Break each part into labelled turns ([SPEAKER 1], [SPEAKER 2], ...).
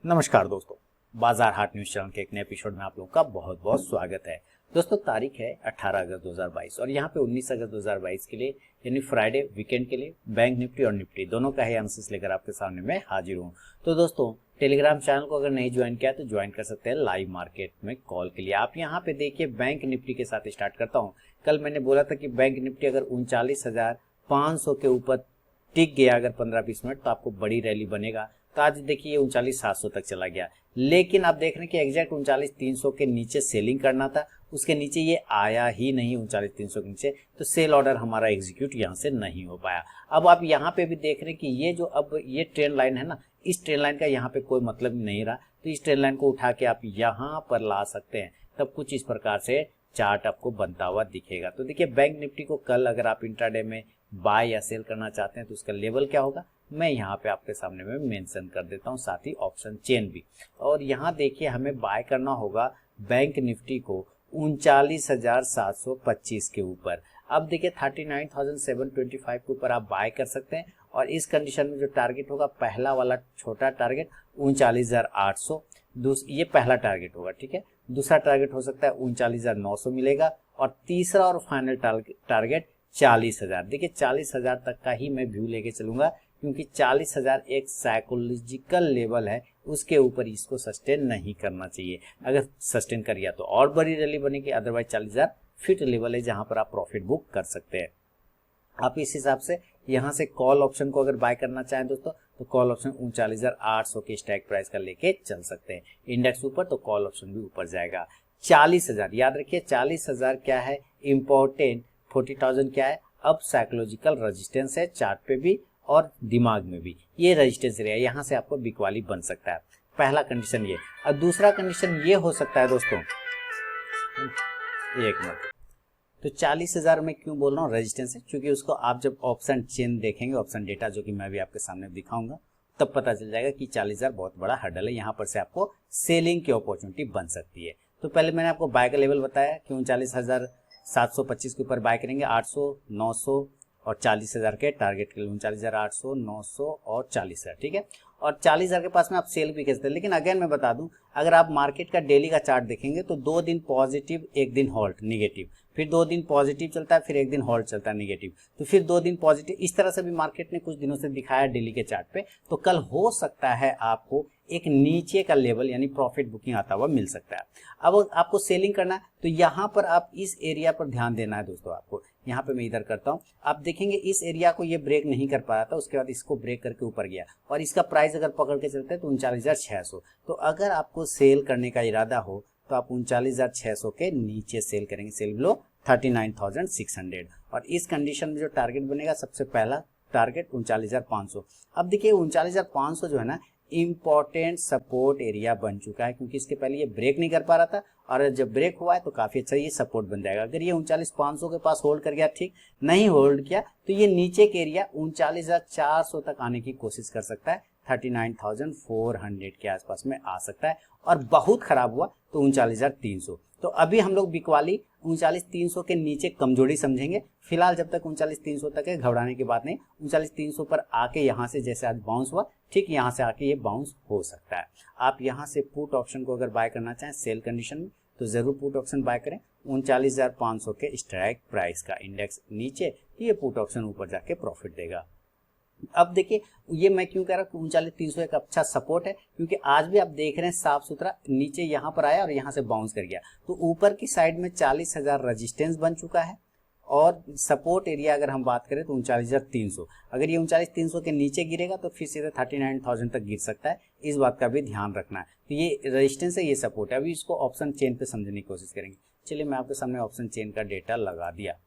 [SPEAKER 1] नमस्कार दोस्तों, बाजार हाट न्यूज चैनल के एक नए एपिसोड में आप लोगों का बहुत बहुत स्वागत है। दोस्तों, तारीख है 18 अगस्त 2022 और यहाँ पे 19 अगस्त 2022 के लिए यानी फ्राइडे वीकेंड के लिए बैंक निफ्टी और निफ्टी दोनों का ही एनालिसिस लेकर आपके सामने मैं हाजिर हूँ। तो दोस्तों, टेलीग्राम चैनल को अगर नहीं ज्वाइन किया तो ज्वाइन कर सकते हैं लाइव मार्केट में कॉल के लिए। आप यहाँ पे देखिए, बैंक निफ्टी के साथ स्टार्ट करता हूँ। कल मैंने बोला था कि बैंक निफ्टी अगर 39,500 के ऊपर टिक गया अगर 15-20 मिनट तो आपको बड़ी रैली बनेगा। तो आज देखिए 39,700 तक चला गया, लेकिन आप देख रहे हैं कि एग्जैक्ट 39,300 के नीचे सेलिंग करना था, उसके नीचे ये आया ही नहीं 39,300 के नीचे, तो सेल ऑर्डर हमारा एग्जीक्यूट यहाँ से नहीं हो पाया। अब आप यहाँ पे भी देख रहे हैं कि ये जो अब ये ट्रेंड लाइन है ना, इस ट्रेंड लाइन का यहाँ पे कोई मतलब नहीं रहा, तो इस ट्रेंड लाइन को उठा के आप यहाँ पर ला सकते हैं। तब कुछ इस प्रकार से चार्ट आपको बनता हुआ दिखेगा। तो देखिए, बैंक निफ्टी को कल अगर आप इंट्राडे में बाय या सेल करना चाहते हैं तो उसका लेवल क्या होगा मैं यहाँ पे आपके सामने में मेंशन कर देता हूँ, साथ ही ऑप्शन चेन भी। और यहाँ देखिए, हमें बाय करना होगा बैंक निफ्टी को 39,725 के ऊपर। अब देखिए 39,725 के ऊपर आप बाय कर सकते हैं और इस कंडीशन में जो टारगेट होगा, पहला वाला छोटा टारगेट 39,800, ये पहला टारगेट होगा, ठीक है। दूसरा टारगेट हो सकता है 39,900 मिलेगा और तीसरा और फाइनल टारगेट 40,000। देखिए 40,000 तक का ही मैं व्यू लेके चलूंगा, क्योंकि 40,000 एक साइकोलॉजिकल लेवल है, उसके ऊपर इसको सस्टेन नहीं करना चाहिए। अगर सस्टेन कर गया तो और बड़ी रैली बनेगी, अदरवाइज 40,000 फिट लेवल है जहां पर आप प्रॉफिट बुक कर सकते हैं। आप इस हिसाब से यहाँ से कॉल ऑप्शन को अगर बाय करना चाहें दोस्तों, तो कॉल ऑप्शन 39,800 के स्ट्राइक प्राइस का लेके चल सकते हैं। इंडेक्स ऊपर तो कॉल ऑप्शन भी ऊपर जाएगा। 40,000 याद रखिए, 40,000 क्या है इंपॉर्टेंट, 40,000 क्या है अब साइकोलॉजिकल रेजिस्टेंस है, चार्ट पे भी और दिमाग में भी ये रेजिस्टेंस एरिया, यहाँ से आपको बिकवाली बन सकता है। पहला कंडीशन ये। और दूसरा कंडीशन ये हो सकता है दोस्तों, एक मिनट, तो 40,000 में क्यों बोल रहा हूँ रेजिस्टेंस है, क्योंकि उसको आप जब ऑप्शन चेन देखेंगे, ऑप्शन डेटा जो कि मैं भी आपके सामने दिखाऊंगा, तब पता चल जाएगा कि 40,000 बहुत बड़ा हर्डल है, यहाँ पर से आपको सेलिंग की अपॉर्चुनिटी बन सकती है। तो पहले मैंने आपको बाय का लेवल बताया कि 39,725 के ऊपर बाय करेंगे, 800, 900 और 40,000 के टारगेट के लिए 39,800, 900 और 40,000, ठीक है। और 40,000 के पास में आप सेल भी कर सकते हैं। लेकिन अगेन मैं बता दूं, अगर आप मार्केट का डेली का चार्ट देखेंगे तो 2 दिन पॉजिटिव, एक दिन हॉल्ट निगेटिव, फिर 2 दिन पॉजिटिव चलता है, फिर एक दिन हॉल्ट चलता है निगेटिव, तो फिर 2 दिन पॉजिटिव, इस तरह से भी मार्केट ने कुछ दिनों से दिखाया डेली के चार्ट पे। तो कल हो सकता है आपको एक नीचे का लेवल यानी प्रॉफिट बुकिंग आता हुआ मिल सकता है। अब आपको सेलिंग करना है तो यहाँ पर आप इस एरिया पर ध्यान देना है दोस्तों। आपको यहाँ पे मैं इधर करता हूँ, आप देखेंगे इस एरिया को ये ब्रेक नहीं कर पा रहा था, उसके बाद इसको ब्रेक करके ऊपर गया और इसका प्राइस अगर पकड़ के चलते हैं तो 39,600। तो अगर आपको सेल करने का इरादा हो तो आप 39,600 के नीचे सेल करेंगे, सेल बिलो 39,600। और इस कंडीशन में जो टारगेट बनेगा, सबसे पहला टारगेट 39,500। अब देखिए 39,500 जो है ना इंपॉर्टेंट सपोर्ट एरिया बन चुका है, क्योंकि इसके पहले ये ब्रेक नहीं कर पा रहा था और जब ब्रेक हुआ है तो काफी अच्छा ये सपोर्ट बन जाएगा। अगर ये 39,500 के पास होल्ड कर गया, ठीक, नहीं होल्ड किया तो ये नीचे के एरिया 39,400 तक आने की कोशिश कर सकता है, 39,400 के आसपास में आ सकता है। और बहुत खराब हुआ तो 39,300। तो अभी हम लोग बिकवाली 39,300 के नीचे कमजोरी समझेंगे। फिलहाल जब तक 39,300 तक है, घबराने की बात नहीं। 39,300 पर आके यहाँ से जैसे आज बाउंस हुआ, ठीक यहाँ से आके ये बाउंस हो सकता है। आप यहाँ से पुट ऑप्शन को अगर बाय करना चाहें सेल कंडीशन में तो जरूर पुट ऑप्शन बाय करें। 39,500 के स्ट्राइक प्राइस का, इंडेक्स नीचे, ये पुट ऑप्शन ऊपर जाके प्रॉफिट देगा। अब देखिए, ये मैं क्यों कह रहा हूँ 39,300 एक अच्छा सपोर्ट है, क्योंकि आज भी आप देख रहे हैं साफ सुथरा नीचे यहाँ पर आया और यहाँ से बाउंस कर गया। तो ऊपर की साइड में 40,000 रेजिस्टेंस बन चुका है और सपोर्ट एरिया अगर हम बात करें तो 39,300। अगर ये 39,300 के नीचे गिरेगा तो फिर सीधे 39,000 तक गिर सकता है, इस बात का भी ध्यान रखना है। तो ये रेजिस्टेंस है, ये सपोर्ट है। अभी इसको ऑप्शन चेन पे समझने की कोशिश करेंगे। चलिए मैं आपके सामने ऑप्शन चेन का डेटा लगा दिया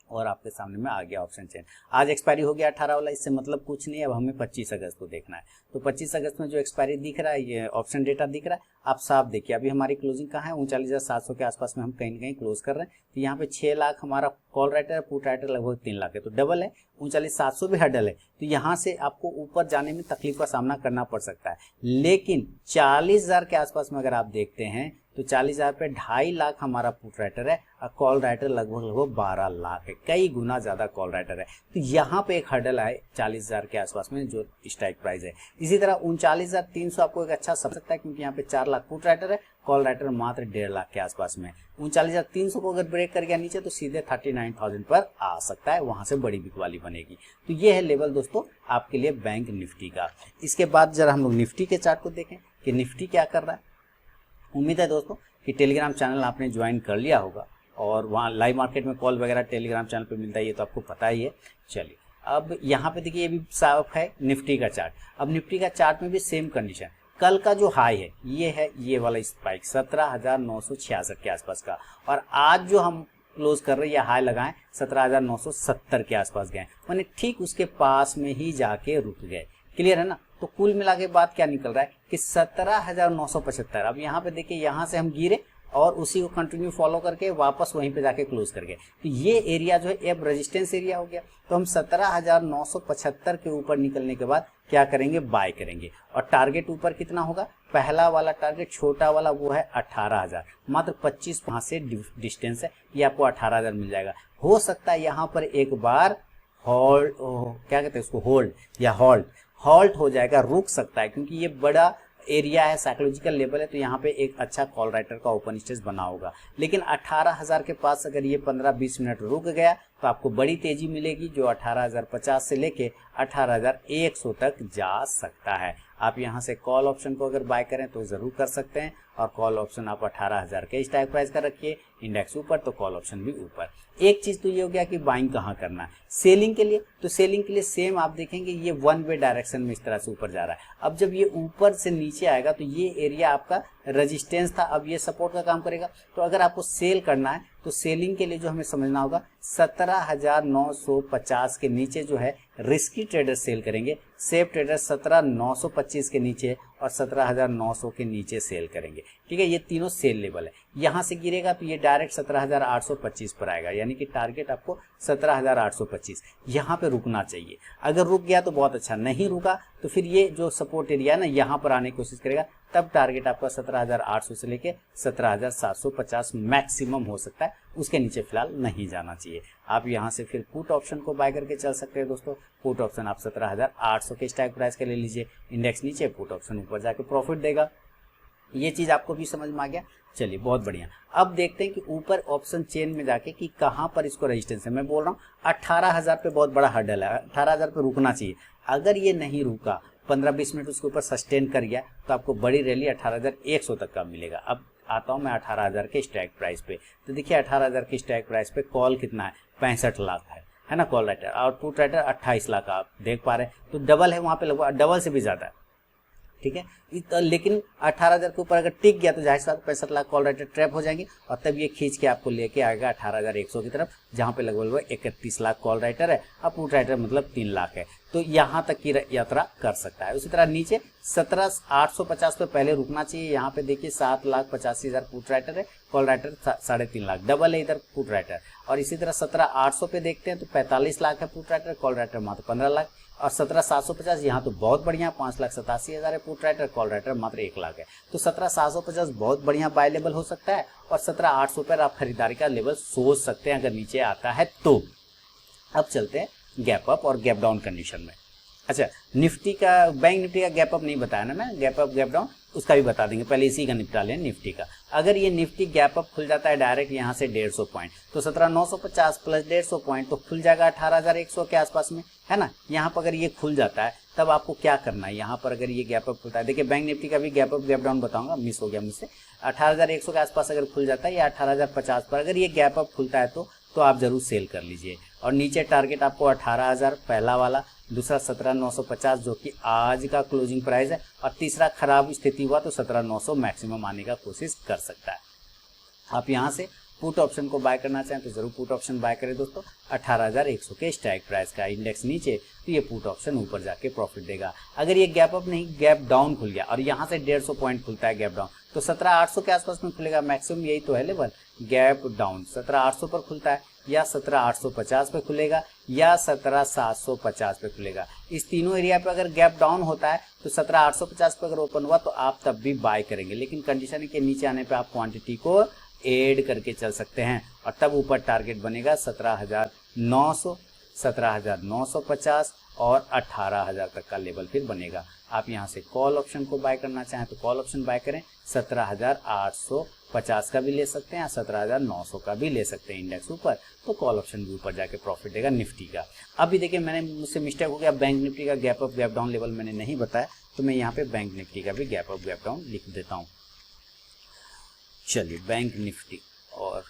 [SPEAKER 1] और आपके सामने में आ गया ऑप्शन चेन। आज एक्सपायरी हो गया 18 वाला, इससे मतलब कुछ नहीं, अब हमें 25 अगस्त को देखना है। तो 25 अगस्त में जो एक्सपायरी दिख रहा है, ये ऑप्शन डेटा दिख रहा है, आप साफ देखिए। अभी हमारी क्लोजिंग कहाँ है, 39,700 के आसपास में हम कहीं ना कहीं क्लोज कर रहे हैं। तो यहाँ पे 6 लाख हमारा कॉल राइटर पुट राइटर लगभग 3 लाख है, तो डबल है। 39,700 भी हर्डल है, तो यहाँ से आपको ऊपर जाने में तकलीफ का सामना करना पड़ सकता है। लेकिन 40,000 के आसपास में अगर आप देखते हैं तो 40,000 पे 2.5 लाख हमारा पुट राइटर है और कॉल राइटर लगभग 12 लाख है, कई गुना ज्यादा कॉल राइटर है। तो यहाँ पे एक हर्डल है 40,000 के आसपास में जो स्ट्राइक प्राइस है। इसी तरह 39,300 आपको एक अच्छा सब सकता है, क्योंकि यहाँ पे 4 लाख पुट राइटर है, कॉल राइटर मात्र 1.5 लाख के आसपास में। 39,300 को अगर ब्रेक कर गया नीचे तो सीधे 39,000 पर आ सकता है, वहां से बड़ी बिग वाली बनेगी। तो ये है लेवल दोस्तों आपके लिए बैंक निफ्टी का। इसके बाद जरा हम लोग निफ्टी के चार्ट को देखें कि निफ्टी क्या कर रहा है। उम्मीद है दोस्तों कि टेलीग्राम चैनल आपने ज्वाइन कर लिया होगा और वहाँ लाइव मार्केट में कॉल वगैरह टेलीग्राम चैनल पे मिलता है, ये तो आपको पता ही है। चलिए अब यहाँ पे देखिए ये भी साफ है निफ्टी का चार्ट। अब निफ्टी का चार्ट में भी सेम कंडीशन, कल का जो हाई है ये वाला स्पाइक 17,966 के आसपास का, और आज जो हम क्लोज कर रहे हैं हाई लगाएं 17,970 के आसपास गए, माने ठीक उसके पास में ही जाके रुक गए। क्लियर है ना। तो कुल मिला के बात क्या निकल रहा है कि 17,975। अब यहाँ पे देखिए यहाँ से हम गिरे और उसी को कंटिन्यू फॉलो करके वापस वहीं पे जाके क्लोज कर गए, तो ये एरिया जो है अब रेजिस्टेंस एरिया हो गया। तो हम 17,975 के ऊपर निकलने के बाद क्या करेंगे, बाय करेंगे। और टारगेट ऊपर कितना होगा, पहला वाला टारगेट छोटा वाला वो है 18,000, मात्र 25 वहां से डिस्टेंस है, ये आपको 18,000 मिल जाएगा। हो सकता है यहाँ पर एक बार होल्ड, क्या कहते हैं उसको, होल्ड या हॉल्ट हो जाएगा, रुक सकता है, क्योंकि ये बड़ा एरिया है, साइकोलॉजिकल लेवल है, तो यहाँ पे एक अच्छा कॉल राइटर का ओपन स्टेज बना होगा। लेकिन 18,000 के पास अगर ये 15-20 मिनट रुक गया तो आपको बड़ी तेजी मिलेगी, जो 18,050 से लेके 18,100 तक जा सकता है। आप यहाँ से कॉल ऑप्शन को अगर बाय करें तो जरूर कर सकते हैं, और कॉल ऑप्शन आप 18,000 के स्ट्राइक प्राइस का रखिए, इंडेक्स ऊपर तो कॉल ऑप्शन भी ऊपर। एक चीज तो ये हो गया कि बाइंग कहाँ करना है। सेलिंग के लिए, तो सेलिंग के लिए सेम आप देखेंगे ये वन वे डायरेक्शन में इस तरह से ऊपर जा रहा है। अब जब ये ऊपर से नीचे आएगा तो ये एरिया आपका रेजिस्टेंस था, अब ये सपोर्ट का काम करेगा। तो अगर आपको सेल करना है तो सेलिंग के लिए जो हमें समझना होगा 17,950 के नीचे जो है रिस्की ट्रेडर सेल करेंगे, सेफ ट्रेडर 17,925 के नीचे और 17,900 के नीचे सेल करेंगे। ठीक है, ये तीनों सेल लेवल है। यहां से गिरेगा तो ये डायरेक्ट 17,825 पर आएगा, यानी कि टारगेट आपको 17,825 यहाँ पे रुकना चाहिए। अगर रुक गया तो बहुत अच्छा, नहीं रुका तो फिर ये जो सपोर्ट एरिया है ना यहाँ पर आने की कोशिश करेगा, तब टारगेट आपका 17,800 से लेके 17,750 मैक्सिमम हो सकता है, उसके नीचे फिलहाल नहीं जाना चाहिए। आप यहाँ से फिर पुट ऑप्शन को बाय करके चल सकते हैं दोस्तों। पुट ऑप्शन आप 17,800 के स्ट्राइक प्राइस के ले लीजिए, इंडेक्स नीचे, पुट ऑप्शन ऊपर जाके प्रॉफिट देगा। ये चीज आपको भी समझ में आ गया। चलिए बहुत बढ़िया। अब देखते हैं कि ऊपर ऑप्शन चेन में जाके कि कहां पर इसको रेजिस्टेंस है। मैं बोल रहा हूँ 18,000 पे बहुत बड़ा हर्डल है, 18,000 पे रुकना चाहिए। अगर ये नहीं रुका, 15-20 मिनट उसके ऊपर सस्टेन कर गया तो आपको बड़ी रैली 18,100 तक का मिलेगा। अब आता हूं मैं 18,000 के स्ट्राइक प्राइस पे। तो देखिए 18,000 के स्ट्राइक प्राइस पे कॉल कितना है, 65 लाख है ना कॉल राइटर, और पुट राइटर 28 लाख आप देख पा रहे हैं, तो डबल है वहां पे, लगभग डबल से भी ज्यादा है। ठीक है, लेकिन 18,000 के ऊपर अगर टिक गया तो जाहिर सी बात 65 लाख कॉल राइटर ट्रैप हो जाएंगे, और तब ये खींच के आपको लेके आएगा 18,100 की तरफ, जहां पे लगभग 31 लाख कॉल राइटर है और पुट राइटर मतलब 3 लाख है। तो यहाँ तक की यात्रा कर सकता है। उसी तरह नीचे 17,850 पे पहले रुकना चाहिए। यहाँ पे देखिए 7,85,000 पुट राइटर है, कॉल राइटर 3.5 लाख, डबल है इधर पुट राइटर। और इसी तरह 17,800 पे देखते हैं तो 45 लाख है पुट राइटर, कॉल राइटर मात्र 15 लाख। और 17,750 यहाँ तो बहुत बढ़िया 5,87,000 है पुट राइटर, कॉल राइटर मात्र 1 लाख है। तो 17,750 बहुत बढ़िया बाय लेवल हो सकता है, और 17,800 पर आप खरीदारी का लेवल सोच सकते हैं अगर नीचे आता है तो। अब चलते हैं गैप अप और गैप डाउन कंडीशन में। अच्छा, निफ्टी का, बैंक निफ्टी का गैप अप नहीं बताया ना मैं, गैप अप गैप डाउन उसका भी बता देंगे, पहले इसी का निपटा लें निफ्टी का। अगर ये निफ्टी गैप अप खुल जाता है डायरेक्ट यहाँ से 150 पॉइंट, तो 17,950 प्लस 150 पॉइंट तो खुल जाएगा 18,100 के आसपास में, है ना। यहाँ पर अगर ये खुल जाता है तब आपको क्या करना है, यहाँ पर अगर ये गैप अप खुलता है, देखिए बैंक निफ्टी का भी गैप अप गैप डाउन बताऊंगा, मिस हो गया मुझसे। 18,100 के आसपास अगर खुल जाता है या 18,050 पर अगर ये गैप अप खुलता है तो आप जरूर सेल कर लीजिए। और नीचे टारगेट आपको 18,000 पहला वाला, दूसरा 17,950 जो कि आज का क्लोजिंग प्राइस है, और तीसरा खराब स्थिति हुआ तो 17,900 मैक्सिमम आने का कोशिश कर सकता है। आप यहाँ से पुट ऑप्शन को बाय करना चाहें तो जरूर पुट ऑप्शन बाय करें दोस्तों। 18,100 के स्ट्राइक प्राइस का, इंडेक्स नीचे तो ये पुट ऑप्शन ऊपर जाके प्रॉफिट देगा। अगर ये गैप अप नहीं गैप डाउन खुल गया और यहाँ से 150 पॉइंट खुलता है गैप डाउन, तो 17,800 के आसपास में खुलेगा मैक्सिमम, यही तो है लेवल गैप डाउन। 17,800 पर खुलता है या 17,850 पे खुलेगा या 17,750 पे खुलेगा। इस तीनों एरिया पे अगर गैप डाउन होता है तो 17,850 पे अगर ओपन हुआ तो आप तब भी बाय करेंगे, लेकिन कंडीशन के नीचे आने पे आप क्वांटिटी को ऐड करके चल सकते हैं और तब ऊपर टारगेट बनेगा 17,900, 17,950 और 18,000 तक का लेवल फिर बनेगा। आप यहाँ से कॉल ऑप्शन को बाय करना चाहें तो कॉल ऑप्शन बाय करें, 17,850 का भी ले सकते हैं या 17,900 का भी ले सकते हैं इंडेक्स ऊपर, तो कॉल ऑप्शन भी ऊपर जाके प्रॉफिट देगा निफ्टी का। अभी देखिए मैंने मुझसे मिस्टेक हो गया, बैंक निफ्टी का gap up gap down level मैंने नहीं बताया, तो मैं यहाँ पे बैंक निफ्टी का भी गैप अप गैप डाउन लिख देता हूँ। चलिए बैंक निफ्टी, और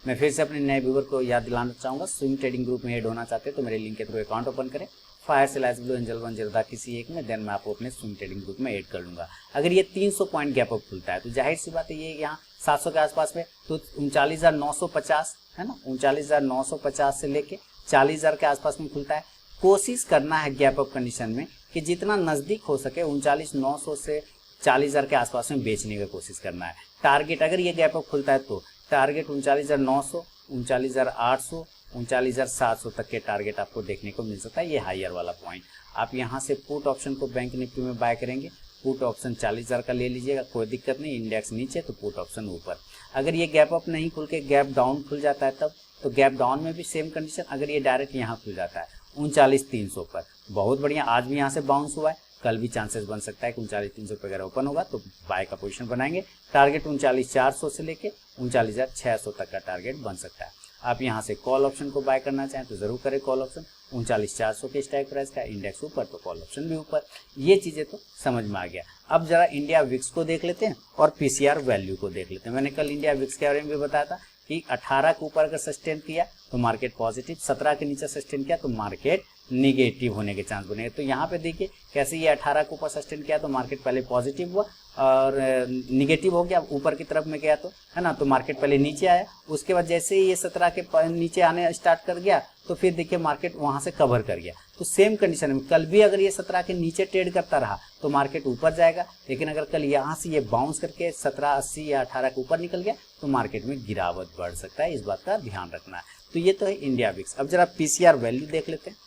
[SPEAKER 1] मैं फिर से अपने नए व्यूवर को याद दिलाना चाहूँगा, स्विंग ट्रेडिंग ग्रुप में ऐड होना चाहते हैं तो मेरे लिंक के थ्रू अकाउंट ओपन करें, fire cell blue angel 1 Zerodha किसी एक में, देन मैं आपको अपने स्विंग ट्रेडिंग ग्रुप में ऐड कर लूँगा। अगर ये 300 पॉइंट गैप अप खुलता है तो जाहिर सी बात है ये यहाँ 700 के आसपास में, तो 39,950 है ना, 39,950 से लेके 40,000 के आसपास में खुलता है। कोशिश करना है गैप अप कंडीशन में कि जितना नज़दीक हो सके 39,900 से 40,000 के आसपास में बेचने की कोशिश करना है। टारगेट अगर ये गैप अप खुलता है तो टारगेट 39,900, 39,800, 39,700 तक के टारगेट आपको देखने को मिल सकता है, ये हायर वाला पॉइंट। आप यहाँ से पुट ऑप्शन को बैंक निफ्टी में बाय करेंगे, पुट ऑप्शन 40,000 का ले लीजिएगा, कोई दिक्कत नहीं, इंडेक्स नीचे तो पुट ऑप्शन ऊपर। अगर ये गैप अप नहीं खुल के गैप डाउन खुल जाता है तब, तो गैप डाउन में भी सेम कंडीशन, अगर ये डायरेक्ट यहाँ खुल जाता है 39,300 पर, बहुत बढ़िया, आज भी यहाँ से बाउंस हुआ है, कल भी चांसेस बन सकता है कि 39,300 पे अगर ओपन होगा तो बाय का पोजीशन बनाएंगे। टारगेट 39,400 से लेके 39,600 तक का टारगेट बन सकता है। आप यहाँ से कॉल ऑप्शन को बाय करना चाहें तो जरूर करें कॉल ऑप्शन, 39,400 के स्ट्राइक प्राइस का, इंडेक्स ऊपर तो कॉल ऑप्शन भी ऊपर। ये चीजें तो समझ में आ गया। अब जरा इंडिया विक्स को देख लेते हैं और पीसीआर वैल्यू को देख लेते हैं। मैंने कल इंडिया विक्स के बारे में भी बताया था कि 18 के ऊपर अगर सस्टेन किया तो मार्केट पॉजिटिव, 17 के नीचे सस्टेन किया तो मार्केट निगेटिव होने के चांस बने। तो यहाँ पे देखिए कैसे ये 18 के ऊपर सस्टेन किया तो मार्केट पहले पॉजिटिव हुआ और निगेटिव हो गया, ऊपर की तरफ में गया तो है ना, तो मार्केट पहले नीचे आया, उसके बाद जैसे ही ये 17 के नीचे आने स्टार्ट कर गया तो फिर देखिए मार्केट वहां से कवर कर गया। तो सेम कंडीशन में कल भी अगर ये 17 के नीचे ट्रेड करता रहा तो मार्केट ऊपर जाएगा, लेकिन अगर कल यहाँ से ये बाउंस करके 1780 या 18 के ऊपर निकल गया तो मार्केट में गिरावट बढ़ सकता है, इस बात का ध्यान रखना है। तो ये तो है इंडिया विक्स। अब जरा पीसीआर वैल्यू देख लेते हैं,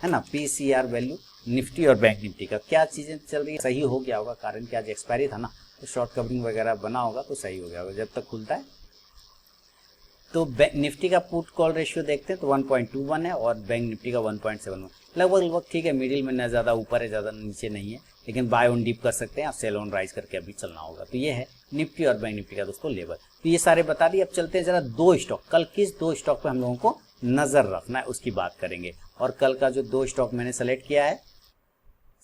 [SPEAKER 1] है ना, पीसीआर वैल्यू निफ्टी और बैंक निफ्टी का क्या चीजें चल रही है, सही हो गया होगा, कारण कि आज एक्सपायरी था ना, तो शॉर्ट कवरिंग वगैरह बना होगा तो सही हो गया होगा जब तक खुलता है। तो निफ्टी का पुट कॉल रेशियो देखते हैं तो 1.21 है और बैंक निफ्टी का 1.71, लगभग ठीक है, मिडिल में न ज्यादा ऊपर है ज्यादा नीचे नहीं है, लेकिन बाय ऑन डिप कर सकते हैं, आप सेल ऑन राइज करके अभी चलना होगा। तो ये है निफ्टी और बैंक निफ्टी का दोस्तों लेवल। तो ये सारे बता दिए। अब चलते हैं जरा दो स्टॉक, कल किस दो स्टॉक पे हम लोगों को नजर रखना है उसकी बात करेंगे। और कल का जो दो स्टॉक मैंने सेलेक्ट किया है,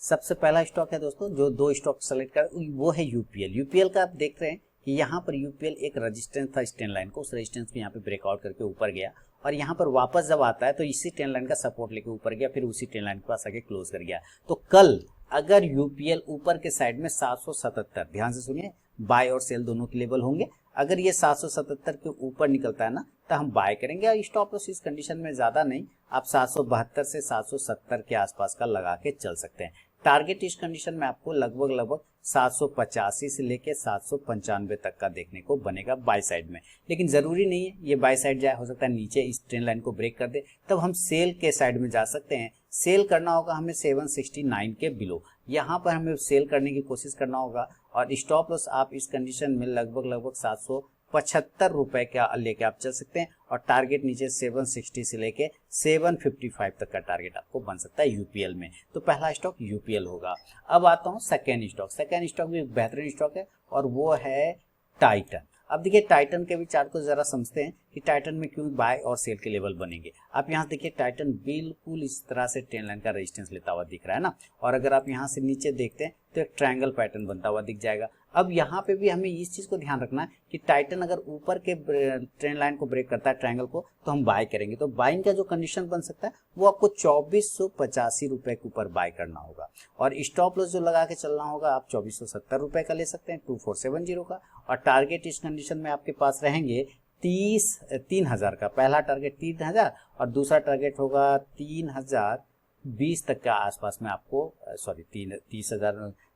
[SPEAKER 1] सबसे पहला स्टॉक है दोस्तों, जो दो स्टॉक सेलेक्ट कर वो है यूपीएल। यूपीएल का आप देख रहे हैं कि यहाँ पर यूपीएल एक रेजिस्टेंस था इस ट्रेंड लाइन को, उस रेजिस्टेंस को यहाँ पे ब्रेकआउट करके ऊपर गया और यहाँ पर वापस जब आता है तो इसी ट्रेंड लाइन का सपोर्ट लेके ऊपर गया, फिर उसी ट्रेंड लाइन के पास आके क्लोज कर गया। तो कल अगर यूपीएल ऊपर के साइड में 777, ध्यान से सुनिए, बाय और सेल दोनों के लेवल होंगे। अगर ये 777 के ऊपर निकलता है ना तो हम बाय करेंगे और स्टॉप लॉस इस कंडीशन में ज्यादा नहीं, आप 772 से 770 के आसपास का लगा के चल सकते हैं। टारगेट इस कंडीशन में आपको लगभग 785 से लेके 795 तक का देखने को बनेगा बाय साइड में, लेकिन जरूरी नहीं है ये बाय साइड जाए, हो सकता है नीचे इस ट्रेंड लाइन को ब्रेक कर दे, तब हम सेल के साइड में जा सकते हैं। सेल करना होगा हमें 769 के बिलो, यहाँ पर हमें सेल करने की कोशिश करना होगा और स्टॉप लॉस आप इस कंडीशन में लगभग 775 रुपए का लेके आप चल सकते हैं और टारगेट नीचे 760 से लेके 755 तक का टारगेट आपको बन सकता है यूपीएल में। तो पहला स्टॉक यूपीएल होगा। अब आता हूँ सेकेंड स्टॉक। सेकेंड स्टॉक भी बेहतरीन स्टॉक है और वो है टाइटन। अब देखिए टाइटन के भी चार्ट को जरा समझते हैं कि टाइटन में क्यों बाय और सेल के लेवल बनेंगे। आप यहाँ देखिए टाइटन बिल्कुल इस तरह से ट्रेंड लाइन का रेजिस्टेंस लेता हुआ दिख रहा है ना, और अगर आप यहाँ से नीचे देखते हैं तो एक ट्रायंगल पैटर्न बनता हुआ दिख जाएगा। अब यहाँ पे भी हमें इस चीज को ध्यान रखना है कि टाइटन अगर ऊपर के ट्रेंड लाइन को ब्रेक करता है ट्रायंगल को तो हम बाय करेंगे। तो बाइंग का जो कंडीशन बन सकता है वो आपको 2485 रुपए के ऊपर बाय करना होगा और स्टॉप लॉस जो लगा के चलना होगा आप 2470 रुपए का ले सकते हैं 2470 का, और टारगेट इस कंडीशन में आपके पास रहेंगे 3,000 का। पहला टारगेट 3,000 और दूसरा टारगेट होगा 3,000 20 तक का आसपास में आपको सॉरी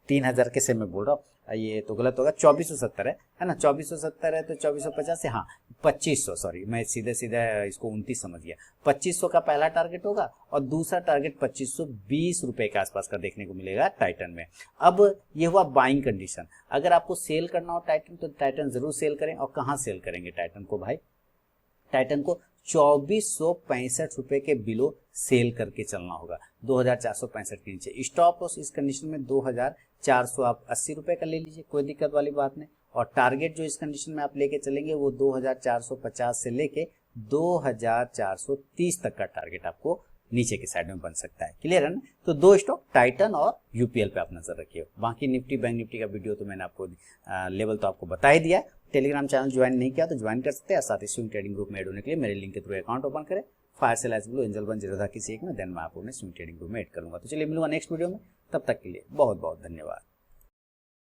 [SPEAKER 1] 3,000 कैसे मैं बोल रहा हूँ, ये तो गलत होगा, 2470 है ना, 2470 है तो 2450 से, हाँ 2500, सॉरी मैं सीधे सीधे इसको 29 समझ गया। 2500 का पहला टारगेट होगा और दूसरा टारगेट 2520 रुपए के आसपास का देखने को मिलेगा टाइटन में। अब ये हुआ बाइंग कंडीशन। अगर आपको सेल करना हो टाइटन तो टाइटन जरूर सेल करें। और कहाँ सेल करेंगे टाइटन को भाई? टाइटन को 2465 रुपए के बिलो सेल करके चलना होगा, 2465 के नीचे। स्टॉप लॉस इस कंडीशन में 2480 रुपए का ले लीजिए, कोई दिक्कत वाली बात नहीं। और टारगेट जो इस कंडीशन में आप लेके चलेंगे वो 2450 से लेके 2430 तक का टारगेट आपको नीचे की साइड में बन सकता है। क्लियर है ना? तो दो स्टॉक टाइटन और यूपीएल पे आप नजर रखिए। बाकी निफ्टी बैंक निफ्टी का वीडियो तो मैंने आपको लेवल तो आपको बता ही दिया है। टेलीग्राम चैनल ज्वाइन नहीं किया तो ज्वाइन कर सकते हैं। साथ ही स्विंग ट्रेडिंग ग्रुप में ऐड होने के लिए मेरे लिंक के थ्रू अकाउंट ओपन करें, fire cell S blue angel 1 zero किसी एक में, देन मैं आपको स्विंग ट्रेडिंग ग्रुप में ऐड करूंगा। तो चलिए मिलूंगा नेक्स्ट वीडियो में, तब तक के लिए बहुत बहुत धन्यवाद।